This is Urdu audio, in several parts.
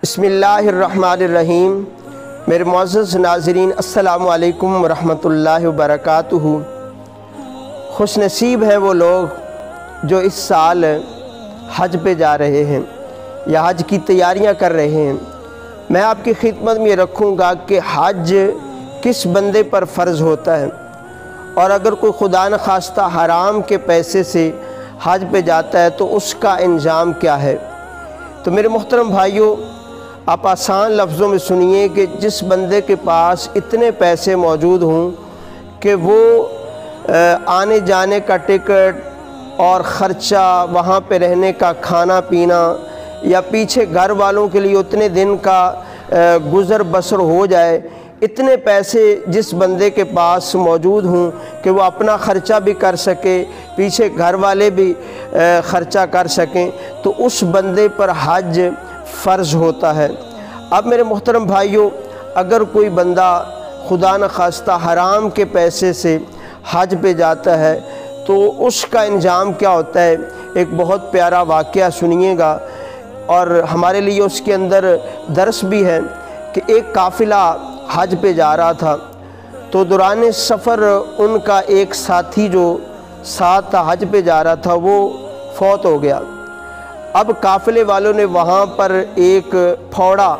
بسم اللہ الرحمن الرحیم۔ میرے معزز ناظرین، السلام علیکم ورحمۃ اللہ وبرکاتہ۔ خوش نصیب ہیں وہ لوگ جو اس سال حج پہ جا رہے ہیں یا حج کی تیاریاں کر رہے ہیں۔ میں آپ کی خدمت میں رکھوں گا کہ حج کس بندے پر فرض ہوتا ہے، اور اگر کوئی خدا نخواستہ حرام کے پیسے سے حج پہ جاتا ہے تو اس کا انجام کیا ہے۔ تو میرے محترم بھائیوں، آپ آسان لفظوں میں سنیے کہ جس بندے کے پاس اتنے پیسے موجود ہوں کہ وہ آنے جانے کا ٹکٹ اور خرچہ، وہاں پہ رہنے کا کھانا پینا، یا پیچھے گھر والوں کے لیے اتنے دن کا گزر بسر ہو جائے، اتنے پیسے جس بندے کے پاس موجود ہوں کہ وہ اپنا خرچہ بھی کر سکے، پیچھے گھر والے بھی خرچہ کر سکیں، تو اس بندے پر حج فرض ہوتا ہے۔ اب میرے محترم بھائیوں، اگر کوئی بندہ خدا نخواستہ حرام کے پیسے سے حج پہ جاتا ہے تو اس کا انجام کیا ہوتا ہے۔ ایک بہت پیارا واقعہ سنیے گا، اور ہمارے لیے اس کے اندر درس بھی ہے کہ ایک قافلہ حج پہ جا رہا تھا، تو دوران سفر ان کا ایک ساتھی جو ساتھ حج پہ جا رہا تھا وہ فوت ہو گیا۔ اب قافلے والوں نے وہاں پر ایک پھوڑا،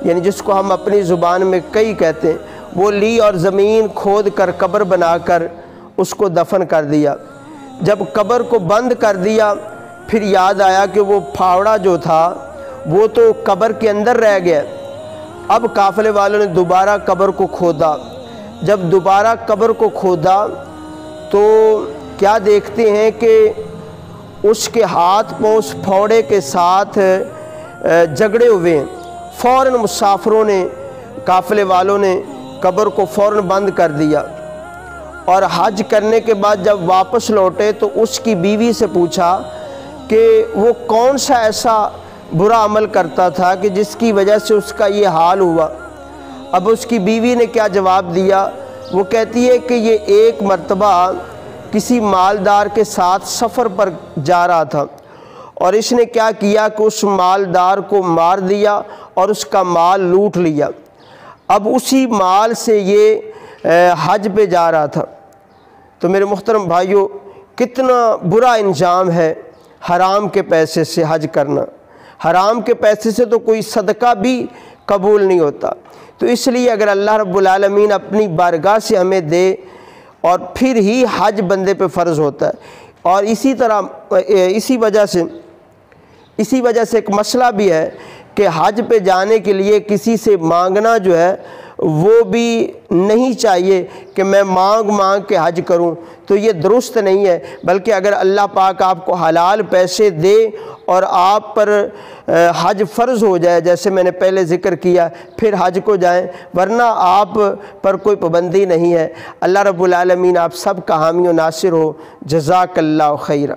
یعنی جس کو ہم اپنی زبان میں کئی کہتے ہیں، وہ لی اور زمین کھود کر قبر بنا کر اس کو دفن کر دیا۔ جب قبر کو بند کر دیا، پھر یاد آیا کہ وہ پھاوڑا جو تھا وہ تو قبر کے اندر رہ گیا۔ اب قافلے والوں نے دوبارہ قبر کو کھودا۔ جب دوبارہ قبر کو کھودا تو کیا دیکھتے ہیں کہ اس کے ہاتھ پاؤں اس پھوڑے کے ساتھ جگڑے ہوئے ہیں۔ فوراً مسافروں نے، قافلے والوں نے قبر کو فوراً بند کر دیا، اور حج کرنے کے بعد جب واپس لوٹے تو اس کی بیوی سے پوچھا کہ وہ کون سا ایسا برا عمل کرتا تھا کہ جس کی وجہ سے اس کا یہ حال ہوا۔ اب اس کی بیوی نے کیا جواب دیا؟ وہ کہتی ہے کہ یہ ایک مرتبہ کسی مالدار کے ساتھ سفر پر جا رہا تھا، اور اس نے کیا کیا کہ اس مالدار کو مار دیا اور اس کا مال لوٹ لیا۔ اب اسی مال سے یہ حج پہ جا رہا تھا۔ تو میرے محترم بھائیوں، کتنا برا انجام ہے حرام کے پیسے سے حج کرنا۔ حرام کے پیسے سے تو کوئی صدقہ بھی قبول نہیں ہوتا۔ تو اس لیے اگر اللہ رب العالمین اپنی بارگاہ سے ہمیں دے، اور پھر ہی حج بندے پہ فرض ہوتا ہے۔ اور اسی طرح اسی وجہ سے ایک مسئلہ بھی ہے کہ حج پہ جانے کے لیے کسی سے مانگنا جو ہے وہ بھی نہیں چاہیے کہ میں مانگ کے حج کروں، تو یہ درست نہیں ہے۔ بلکہ اگر اللہ پاک آپ کو حلال پیسے دے اور آپ پر حج فرض ہو جائے، جیسے میں نے پہلے ذکر کیا، پھر حج کو جائیں، ورنہ آپ پر کوئی پابندی نہیں ہے۔ اللہ رب العالمین آپ سب کا حامی و ناصر ہو۔ جزاک اللہ خیرہ۔